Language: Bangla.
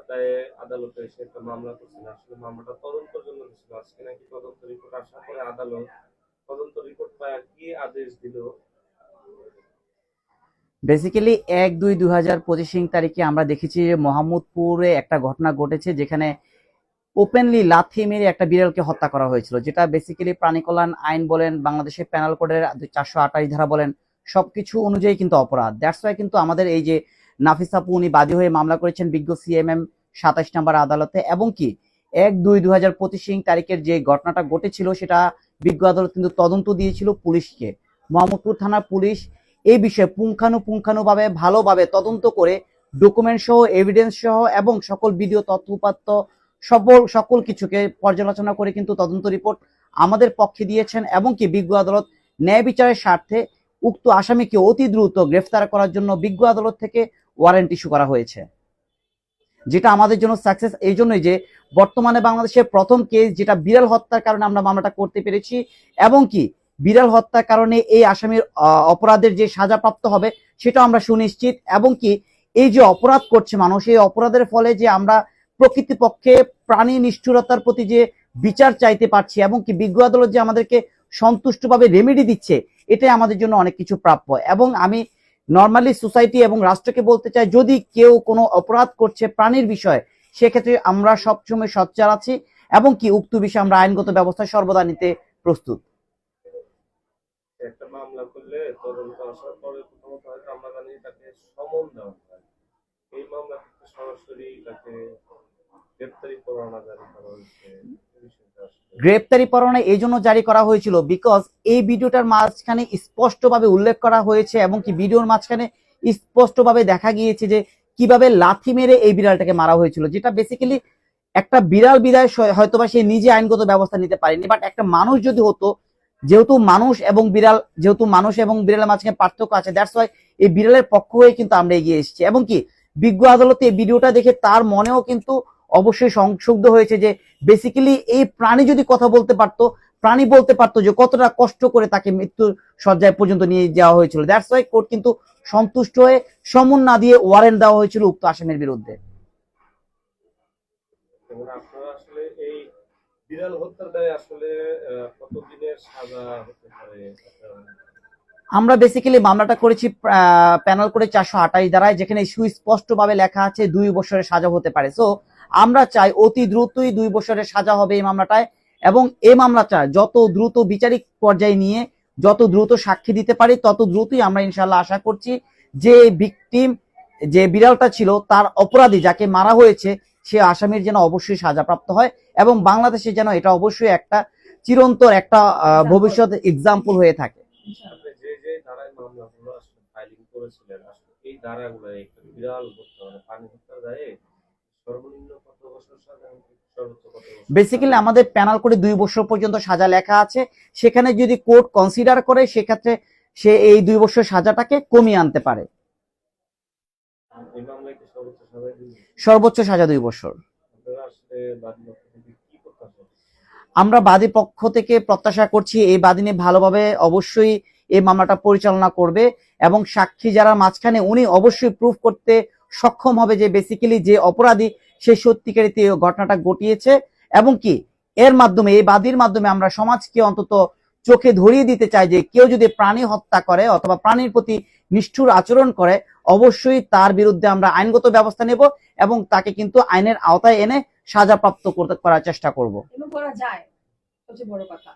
দায়ে আদালতে এসে একটা মামলা করছেন, আসলে মামলাটা তদন্তের জন্য ছিল, আজকে নাকি তদন্ত রিপোর্ট আসার পরে আদালত তদন্ত রিপোর্ট পায় কি আদেশ দিল? বেসিক্যালি 1-2-2025 তারিখে আমরা দেখেছি যে মোহাম্মদপুরে একটা ঘটনা ঘটেছে, যেখানে ওপেনলি লাথি মেরে একটা বিড়ালকে হত্যা করা হয়েছিল, যেটা বেসিক্যালি প্রাণী কল্যাণ আইন বলেন, বাংলাদেশের পেনাল কোডের 428 ধারা বলেন, সবকিছু অনুযায়ী কিন্তু অপরাধ। দ্যাটস ওয়াই কিন্তু আমাদের এই যে নাফিস আপু, উনি বাদী হয়ে মামলা করেছেন বিজ্ঞ সিএমএম 27 নম্বর আদালতে, এবং কি 1-2-2025 তারিখের যে ঘটনাটা ঘটেছিল সেটা বিজ্ঞ আদালত কিন্তু তদন্ত দিয়েছিল পুলিশকে। মোহাম্মদপুর থানার পুলিশ এই বিষয়ে পুঙ্খানুপুঙ্খানুভাবে ভালোভাবে তদন্ত করে ডকুমেন্ট সহ, এভিডেন্স সহ এবং সকল ভিডিও তথ্য উপাত্ত সকল কিছুকে পর্যালোচনা করে কিন্তু তদন্ত রিপোর্ট আমাদের পক্ষে দিয়েছেন, এবং কি বিজ্ঞ আদালত ন্যায় বিচারের স্বার্থে উক্ত আসামিকে অতি দ্রুত গ্রেফতার করার জন্য বিজ্ঞ আদালত থেকে ওয়ারেন্ট ইস্যু করা হয়েছে, যেটা আমাদের জন্য সাকসেস। এই জন্যই যে বর্তমানে বাংলাদেশের প্রথম কেস যেটা বিড়াল হত্যার কারণে আমরা মামলাটা করতে পেরেছি, এবং কি বিড়াল হত্যার কারণে এই আসামির অপরাধের যে সাজাপ্রাপ্ত হবে সেটা আমরা সুনিশ্চিত, এবং কি এই যে অপরাধ করছে মানুষ, এই অপরাধের ফলে যে আমরা প্রকৃতপক্ষে প্রাণী নিষ্ঠুরতার প্রতি যে বিচার চাইতে পারছি, এবং কি বিজ্ঞ আদালত যে আমাদেরকে সন্তুষ্টভাবে রেমেডি দিচ্ছে, এটাই আমাদের জন্য অনেক কিছু প্রাপ্য। এবং আমি নর্মালি সোসাইটি এবং রাষ্ট্রকে বলতে চাই, যদি কেউ কোনো অপরাধ করছে প্রাণীর বিষয়ে, সেক্ষেত্রে আমরা সবসময় সোচ্চার আছি, এবং কি উক্ত বিষয়ে আমরা আইনগত ব্যবস্থা সর্বদা নিতে প্রস্তুত। একটা মামলা করলে তদন্ত আসার পরে প্রথমত হয়তো আমরা জানি তাকে সমন দেওয়া হয়, এই মামলা থেকে সরাসরি তাকে গ্রেপ্তারি পরোয়ানা জারি করা হয়েছে। গ্রেপ্তারি পরোয়ানা এই জন্য জারি করা হয়েছিল বিকজ এই ভিডিওটার মাঝখানে স্পষ্টভাবে উল্লেখ করা হয়েছে, এবং কি ভিডিওর মাঝখানে স্পষ্টভাবে দেখা গিয়েছে যে কিভাবে লাথি মেরে এই বিড়ালটাকে মারা হয়েছিল, যেটা বেসিক্যালি একটা বিড়াল বিদায় হয়তোবা সে নিজে আইনগত ব্যবস্থা নিতে পারেনি, বাট একটা মানুষ যদি হতো, যেহেতু মানুষ এবং বিড়ালের মাঝখানে পার্থক্য আছে, দ্যাটস ওয়াই এই বিড়ালের পক্ষ হয়ে কিন্তু আমরা এগিয়ে এসেছি। এবং কি বিজ্ঞ আদালতে এই ভিডিওটা দেখে তার মনেও কিন্তু অবশ্যই সংক্ষুব্ধ হয়েছে যে বেসিক্যালি এই প্রাণী যদি কথা বলতে পারতো, প্রাণী বলতে পারতো যে কতটা কষ্ট করে তাকে মৃত্যুর শয্যায় পর্যন্ত নিয়ে যাওয়া হয়েছিল। দ্যাটস ওয়াই কোর্ট কিন্তু সন্তুষ্ট হয়ে সমন না দিয়ে ওয়ারেন্ট দেওয়া হয়েছিল উক্ত আসামির বিরুদ্ধে। আপনারা আসলে এই বিড়াল হত্যার দায়ে আসলে কতদিনের সাজা হতে পারে? আমরা বেসিক্যালি মামলাটা করেছি প্যানেল করে 428 ধারায়, যেখানে সুস্পষ্টভাবে লেখা আছে 2 বছরের সাজা হতে পারে। সো আমরা চাই অতি দ্রুতই 2 বছরের সাজা হবে এই মামলাটায়, এবং এই মামলাটা যত দ্রুত বিচারিক পর্যায়ে নিয়ে যত দ্রুত সাক্ষী দিতে পারি তত দ্রুতই আমরা ইনশাল্লাহ আশা করছি যে ভিকটিম যে বিড়ালটা ছিল তার অপরাধী যাকে মারা হয়েছে সে আসামির যেন অবশ্যই সাজাপ্রাপ্ত হয়, এবং বাংলাদেশে যেন এটা অবশ্যই একটা চিরন্তর একটা ভবিষ্যৎ এক্সাম্পল হয়ে থাকে। যে যে ধারায় মামলাগুলো আসলে ফাইলিং করেছিলেন, আসলে এই ধারাগুলো একটা বিড়াল হত্যা মানে প্রাণী হত্যার দায়ে সর্বনিম্ন কত বছর সাজা, সর্বোচ্চ কত বছর? বেসিক্যালি আমাদের প্যানেল করে 2 বছর পর্যন্ত সাজা লেখা আছে, সেখানে যদি কোর্ট কনসিডার করে সেক্ষেত্রে সে এই 2 বছর সাজাটাকে কমিয়ে আনতে পারে। এই মামলায় কি সর্বোচ্চ সাজা দিবেন? সর্বোচ্চ সাজা 2 বছর। আপনারা আসলে বাদী পক্ষ থেকে কি প্রত্যাশা? আমরা বাদী পক্ষ থেকে প্রত্যাশা করছি এই বাদিনী ভালোভাবে অবশ্যই এই মামলাটা পরিচালনা করবে, এবং সাক্ষী যারা মাঝখানে উনি অবশ্যই প্রুফ করতে সক্ষম হবে যে বেসিক্যালি যে অপরাধী সে সত্যিকারিতে ঘটনাটা ঘটিয়েছে, এবং কি এর মাধ্যমে এই বাদীর মাধ্যমে আমরা সমাজকে অন্তত চোখে ধরিয়ে দিতে চাই যে কেউ যদি প্রাণী হত্যা করে অথবা প্রাণীর প্রতি নিষ্ঠুর আচরণ করে অবশ্যই তার বিরুদ্ধে আমরা আইনগত ব্যবস্থা নেব, এবং তাকে কিন্তু আইনের আওতায় এনে সাজাপ্রাপ্ত করার চেষ্টা করব। এবং করা যায়, সবচেয়ে বড় কথা।